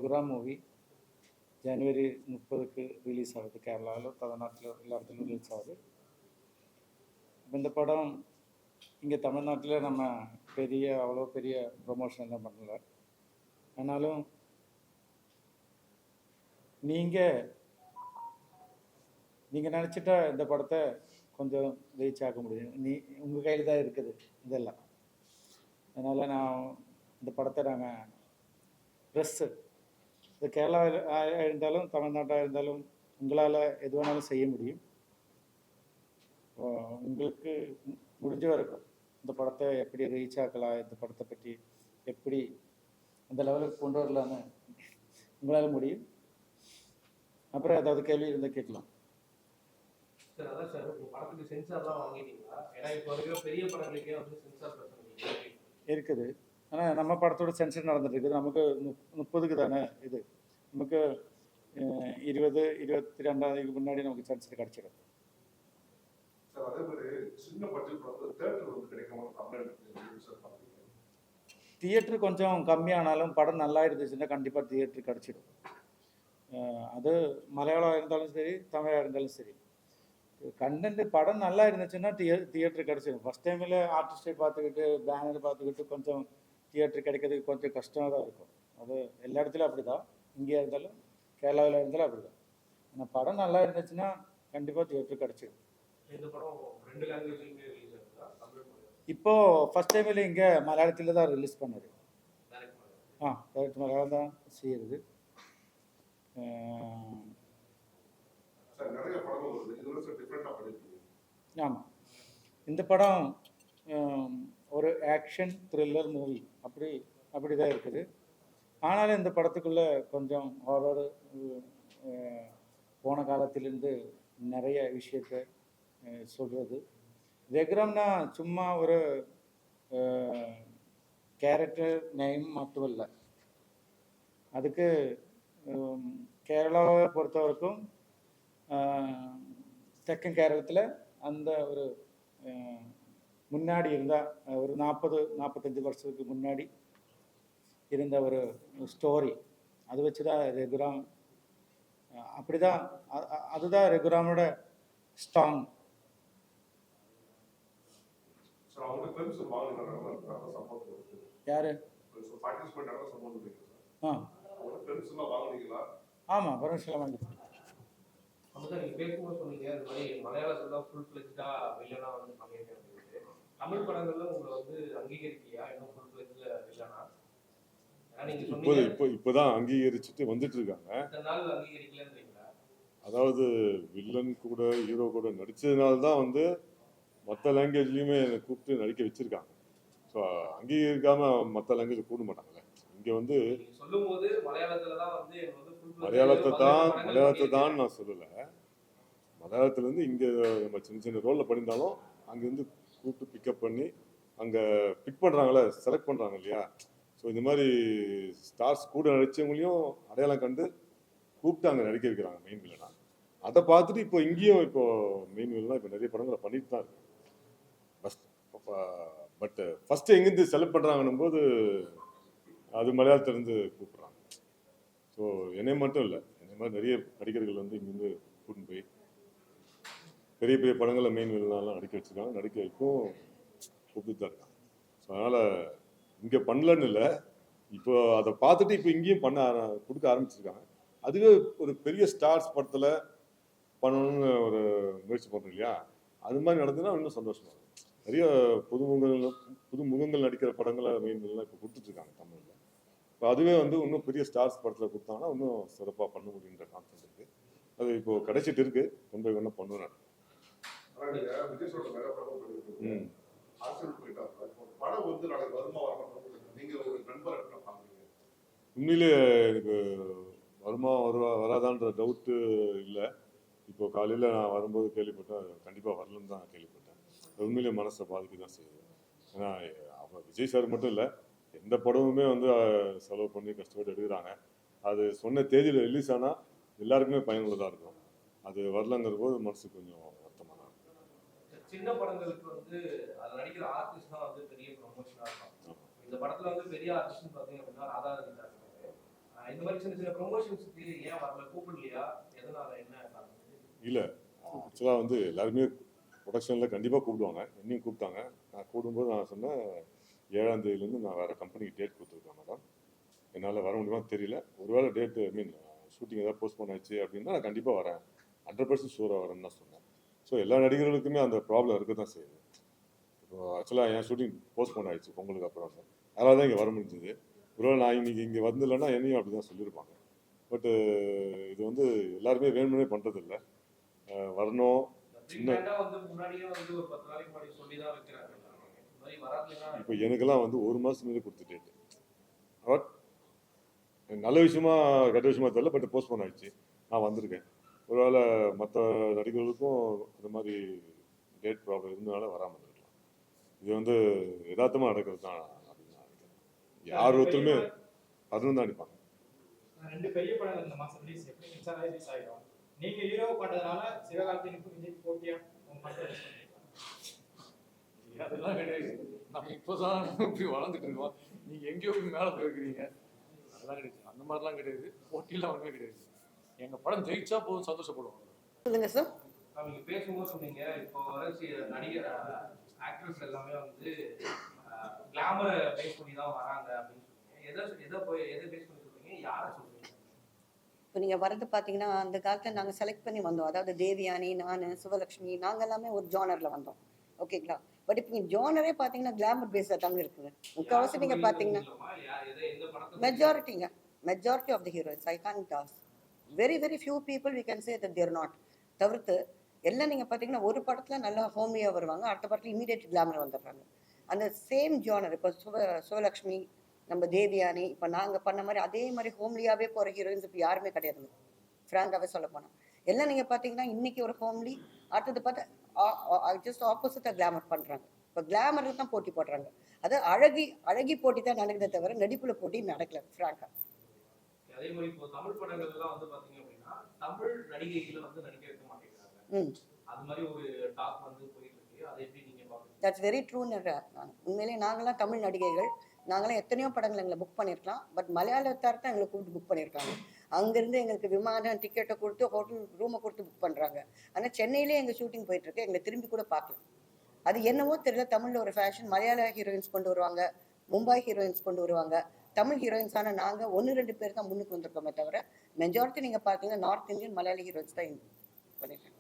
Raghuram movie ஜனவரி 30க்கு release ஆகுது. கேரளாவில், தமிழ்நாட்டில் எல்லா இடத்துலையும் ரிலீஸ் ஆகுது. இந்த படம் இங்கே தமிழ்நாட்டில் நம்ம அவ்வளோ பெரிய ப்ரொமோஷன் எல்லாம் பண்ணல. ஆனாலும் நீங்கள் நினச்சிட்டா இந்த படத்தை கொஞ்சம் ரீச் ஆக்க முடியும். உங்கள் கையில் தான் இருக்குது இதெல்லாம். அதனால் நான் இந்த படத்தை நாங்கள் ப்ரெஸ்ஸு இது கேரளாவில் இருந்தாலும் தமிழ்நாட்டாக இருந்தாலும் உங்களால் எது வேணாலும் செய்ய முடியும். உங்களுக்கு முடிஞ்ச வரைக்கும் இந்த படத்தை எப்படி ரீச் ஆக்கலாம், இந்த படத்தை பற்றி எப்படி அந்த லெவலுக்கு கொண்டு வரலான்னு உங்களால் முடியும். அப்புறம் ஏதாவது கேள்வி இருந்தால் கேட்கலாம். சார், அதான் சார், படத்துக்கு சென்சார்லாம் வாங்கிட்டீங்களா? ஏன்னா இப்போ இருக்கிற பெரிய படங்களுக்கே வந்து சென்சார் பிரச்சனை இருக்குது. ஆனால் நம்ம படத்தோட சென்சர் நடந்துட்டு இருக்குது. நமக்கு 30க்கு தானே இது. நமக்கு 20-22 முன்னாடி நமக்கு சென்சர் கிடச்சிடும். தியேட்டர் கொஞ்சம் கம்மியானாலும் படம் நல்லா இருந்துச்சுன்னா கண்டிப்பாக தியேட்டர் கிடச்சிடும். அது மலையாளம் இருந்தாலும் சரி, தமிழாக இருந்தாலும் சரி. கண்டென்ட் படம் நல்லா இருந்துச்சுன்னா தியேட்டர் கிடச்சிடும். ஃபஸ்ட் டைமில் ஆர்டிஸ்டை பார்த்துக்கிட்டு பேனர் பார்த்துக்கிட்டு கொஞ்சம் தியேட்டர் கிடைக்கிறதுக்கு கொஞ்சம் கஷ்டமாக தான் இருக்கும். அது எல்லா இடத்துலையும் அப்படி தான். இங்கே இருந்தாலும் கேரளாவில் இருந்தாலும் அப்படி தான். ஆனால் படம் நல்லா இருந்துச்சுன்னா கண்டிப்பாக தியேட்டர் கிடச்சிடும். இப்போது ஃபஸ்ட் டைமில் இங்கே மலையாளத்தில் தான் ரிலீஸ் பண்ணது. டைரக்ட் மலையாளம் தான் செய்கிறது. ஆமாம், இந்த படம் ஒரு ஆக்ஷன் த்ரில்லர் மூவி அப்படி தான் இருக்குது. ஆனாலும் இந்த படத்துக்குள்ளே கொஞ்சம் ஹாரர் போன காலத்திலேருந்து நிறைய விஷயத்தை சொல்கிறது. ரகுராம்னா சும்மா ஒரு கேரக்டர் நேம் மட்டும் இல்லை. அதுக்கு கேரளாவை பொறுத்த வரைக்கும் தெக்கன் கேரளத்தில் அந்த ஒரு முன்னாடி இருந்தால் ஒரு 40-45 வருஷத்துக்கு முன்னாடி இருந்த ஒரு ஸ்டோரி, அது வச்சு தான் ரகுராம். அப்படி தான் அதுதான் ரகுராமோட ஸ்ட்ராங். யாரு? ஆமாம், பர்மிஷன்லாம் வாங்கிட்டு பேசும்போது சொன்னீங்க இது மாதிரி மலையாளத்தில் தான் ஃபுல் ஃப்ளெஜ்டா வில்லனா வந்து பண்ணியிருக்கேன் அப்படின்னு. தமிழ் படங்கள்ல உங்களை வந்து அங்கீகரிக்கியா இன்னும் ஃபுல் ஃப்ளெஜ்ல வில்லனா? இப்போதான் அங்கீகரிச்சுட்டு வந்துட்டு இருக்காங்க. அதாவது வில்லன் கூட ஹீரோ கூட நடிச்சதுனால தான் வந்து மற்ற லாங்குவேஜ்லயுமே என்னை கூப்பிட்டு நடிக்க வச்சிருக்காங்க. ஸோ அங்கீகரிக்காம மற்ற லாங்குவேஜ் கூட மாட்டாங்கல்ல. இங்க வந்து மலையாளத்தை தான் நான் சொல்லலை. மலையாளத்துலேருந்து இங்கே நம்ம சின்ன சின்ன ரோலில் பண்ணியிருந்தாலும் அங்கேருந்து கூப்பிட்டு பிக்கப் பண்ணி அங்கே பிக் பண்ணுறாங்களே, செலக்ட் பண்ணுறாங்க இல்லையா. ஸோ இந்த மாதிரி ஸ்டார்ஸ் கூட நடித்தவங்களையும் அடையாளம் கண்டு கூப்பிட்டு அங்கே நடிக்க வைக்கிறாங்க மெயின் வில்லனா. அதை பார்த்துட்டு இப்போ இங்கேயும் இப்போ மெயின் வில்லனா இப்போ நிறைய படங்களை பண்ணிட்டு தான் இருக்கு. பட் ஃபஸ்ட்டு எங்கேருந்து செலக்ட் பண்ணுறாங்கன்னும் போது அது மலையாளத்துலேருந்து கூப்பிட்றாங்க. ஸோ என்னை மட்டும் இல்லை, என்னை மாதிரி நிறைய நடிகர்கள் வந்து இங்கேருந்து கூட்டின்னு போய் பெரிய பெரிய படங்களில் மெயின் வில்லனாலாம் நடிக்க வச்சுருக்காங்க. நடிக்க வைக்கும் கூப்பிட்டு தான் இருக்காங்க. ஸோ அதனால் இங்கே பண்ணலன்னு இல்லை, இப்போ அதை பார்த்துட்டு இப்போ இங்கேயும் கொடுக்க ஆரம்பிச்சிருக்காங்க. அதுவே ஒரு பெரிய ஸ்டார்ஸ் படத்தில் பண்ணணும்னு ஒரு முயற்சி பண்ணுறோம் இல்லையா. அது மாதிரி நடந்ததுன்னா இன்னும் சந்தோஷமாக இருக்கும். நிறைய புது முகங்கள் நடிக்கிற படங்களை மெயின் வில்லனாக இப்போ கொடுத்துட்ருக்காங்க தமிழில். இப்போ அதுவே வந்து இன்னும் பெரிய ஸ்டார்ஸ் படத்தில் கொடுத்தாங்கன்னா இன்னும் சிறப்பாக பண்ண முடியுன்ற கான்செப்ட் இருக்குது. அது இப்போ கிடைச்சிட்டு இருக்கு. கொண்டு போய் ஒன்றும் பண்ணுவேன். உண்மையிலே எனக்கு வருமா வராதான்ற டவுட்டு இல்லை. இப்போ காலையில் நான் வரும்போது கேள்விப்பட்டேன், கண்டிப்பாக வரலன்னு தான் கேள்விப்பட்டேன். உண்மையிலே மனசை பாதிக்க தான் செய்யுது. ஏன்னா அவங்க விஜய் சார் மட்டும் இல்லை, எந்த படமுமே வந்து செலவு பண்ணி கஷ்டப்பட்டு எடுக்கிறாங்க. அது சொன்ன தேதியில் ரிலீஸ் ஆனால் எல்லாருக்குமே பயனுள்ளதாக இருக்கும். அது வரலங்கிற போது மனசு கொஞ்சம் வருத்தமாக தான் இருக்கும். சின்ன படங்களுக்கு வந்து அது நடிக்கிற ஆர்டிஸ்ட் தான் வந்து பெரிய ப்ரொமோஷனாக இருக்கும். இந்த படத்தில் வந்து பெரிய ஆர்டிஸ்ட்னு பார்த்தீங்க அப்படின்னா ராதாரவி சார். இந்த மாதிரி சின்ன சின்ன ப்ரொமோஷன்ஸ்க்கு ஏன் வரல, கூப்பிடலையா, எதனால, என்ன காரணம்? இல்லை ஆக்சுவலாக வந்து எல்லாருமே ப்ரொடக்ஷனில் கண்டிப்பாக கூப்பிடுவாங்க. என்னையும் கூப்பிட்டாங்க. நான் கூடும்போது நான் சொன்னேன் 7ஆம் தேதியிலேருந்து நான் வேறு கம்பெனிக்கு டேட் கொடுத்துருக்கேன் மேடம், என்னால் வர முடியுமான்னு தெரியல. ஒருவேளை டேட்டு ஷூட்டிங் ஏதாவது போஸ்ட்போன் ஆயிடுச்சு அப்படின்னா நான் கண்டிப்பாக வரேன், 100% ஷூராக வரேன்னு தான் சொன்னேன். ஸோ எல்லா நடிகர்களுக்குமே அந்த ப்ராப்ளம் இருக்க தான் செய்யுது. இப்போ ஆக்சுவலாக என் ஷூட்டிங் போஸ்ட்போன் ஆயிடுச்சு பொங்கலுக்கு அப்புறம். அதனால தான் இங்கே வர முடிஞ்சுது. ஒருவேளை நான் இன்னைக்கு இங்கே வந்தில்லைன்னா என்னையும் அப்படி தான் சொல்லியிருப்பாங்க. பட்டு இது வந்து எல்லாருமே வேணும்னே பண்ணுறது இல்லை. வரணும் சின்ன வந்து முன்னாடியே வந்து ஒரு 10 நாளைக்கு முன்னாடி சொல்லி தான் வைக்கிறாங்க. இந்த மாதிரி வராதுன்னா இப்போ எனக்கெல்லாம் வந்து 1 மாதத்துக்கு முன்னாடி கொடுத்த டேட்டு. பட் நல்ல விஷயமா கெட்ட விஷயமா தெரியல, பட் போஸ்ட்போன் ஆயிடுச்சு. நான் வந்திருக்கேன். ஒருவேளை மற்ற நடிகர்களுக்கும் இந்த மாதிரி டேட் ப்ராப்ளம் இருந்தனால வராமல் இருக்கலாம். இது வந்து யதார்த்தமாக நடக்கிறது தான் அப்படின்னு நான் நினைக்கிறேன். யார் ஒருத்தருமே 11 தான் அடிப்பாங்க. 2 பெரிய படங்கள் இந்த மாசம் ரிலீஸ், எப்படி மின்சாரம் ரிலீஸ் ஆயிடும். நீங்க ஹீரோ பண்றதுனால சிவகார்த்தினுக்கும் விஜய் போட்டியா உங்க படத்தை release பண்ணிருக்காங்க. அதெல்லாம் கிடையாது. நம்ம இப்போதான் இப்படி வளர்ந்துட்டு இருக்கோம். நீங்க எங்கேயோ போய் மேலே போயிருக்கிறீங்க. அதெல்லாம் கிடையாது. அந்த மாதிரிலாம் கிடையாது. போட்டியெல்லாம் ஒன்றுமே கிடையாது. எங்க படம் ஜெயிச்சா போதும், சந்தோஷப்படுவோம். சொல்லுங்க சார். நீங்க பேசும்போது சொன்னீங்க, இப்போ வர நடிகர் ஆக்ட்ரஸ் எல்லாமே வந்து கிளாமரை பேஸ் பண்ணி தான் வராங்க அப்படின்னு சொன்னீங்க. எதை பேஸ் பண்ணி சொல்றீங்க, யாரை சொல்றீங்க? இப்போ நீங்கள் வரது பார்த்தீங்கன்னா, அந்த காலத்தில் நாங்கள் செலக்ட் பண்ணி வந்தோம். அதாவது தேவியானி, நான், சிவலக்ஷ்மி, நாங்கள் எல்லாமே ஒரு ஜானரில் வந்தோம். ஓகேங்களா? பட் இப்போ நீங்கள் ஜானரே பார்த்தீங்கன்னா கிளாமர் பேஸில் தாங்க இருக்குங்க. முக்கால்வாசி நீங்கள் பார்த்தீங்கன்னா majority of the heroines I can't those very few people we can say that they're not. தவிர்த்து எல்லாம் நீங்கள் பார்த்தீங்கன்னா ஒரு படத்தில் நல்லா ஹோமியாக வருவாங்க, அடுத்த படத்தில் இமீடியட் கிளாமர் வந்துடுறாங்க. அந்த சேம் ஜானர் இப்போ சிவலக்ஷ்மி, நம்ம தேவியானி, இப்போ நாங்கள் பண்ண மாதிரி அதே மாதிரி ஹோம்லியாகவே போகிற ஹீரோயின்ஸ் இப்போ யாருமே கிடையாதுங்க. ஃப்ராங்காகவே சொல்ல போனால் எல்லாம் நீங்கள் பார்த்தீங்கன்னா இன்றைக்கி ஒரு ஹோம்லி, அடுத்தது பார்த்தா ஜஸ்ட் ஆப்போசிட்டாக கிளாமர் பண்ணுறாங்க. இப்போ கிளாமரில் தான் போட்டி போடுறாங்க. அது அழகி போட்டி தான் நடக்குதே தவிர நடிப்பில் போட்டி நடக்கல ஃப்ராங்காக. அதே மாதிரி இப்போ தமிழ் படங்கள் எல்லாம் வந்து பாத்தீங்க அப்படின்னா தமிழ் நடிகைகளை வந்து நடிக்க வைக்க மாட்டேங்கிறாங்க. அது மாதிரி ஒரு டாக் வந்து போயிட்டு இருக்கு. அதை எப்படி நீங்க பாக்குறீங்க? தட்ஸ் வெரி ட்ரூன்னு உண்மையிலேயே நாங்களாம் தமிழ் நடிகைகள், நாங்களாம் எத்தனையோ படங்கள் எங்களை புக் பண்ணியிருக்கலாம். பட் மலையாளத்தார் தான் எங்களை கூப்பிட்டு புக் பண்ணியிருக்காங்க. அங்கேருந்து எங்களுக்கு விமானம் டிக்கெட்டை கொடுத்து ஹோட்டல் ரூமை கொடுத்து புக் பண்ணுறாங்க. ஆனால் சென்னையிலே எங்கள் ஷூட்டிங் போயிட்டுருக்கு, எங்களை திரும்பி கூட பார்க்கல. அது என்னவோ தெரியல, தமிழில் ஒரு ஃபேஷன், மலையாள ஹீரோயின்ஸ் கொண்டு வருவாங்க, மும்பை ஹீரோயின்ஸ் கொண்டு வருவாங்க. தமிழ் ஹீரோயின்ஸான நாங்கள் 1-2 பேர் தான் முன்னுக்கு வந்திருக்கோமே தவிர மெஜாரிட்டி நீங்கள் பார்த்தீங்கன்னா நார்த் இந்தியன் மலையாளி ஹீரோயின்ஸ் தான் பண்ணியிருக்கோம்.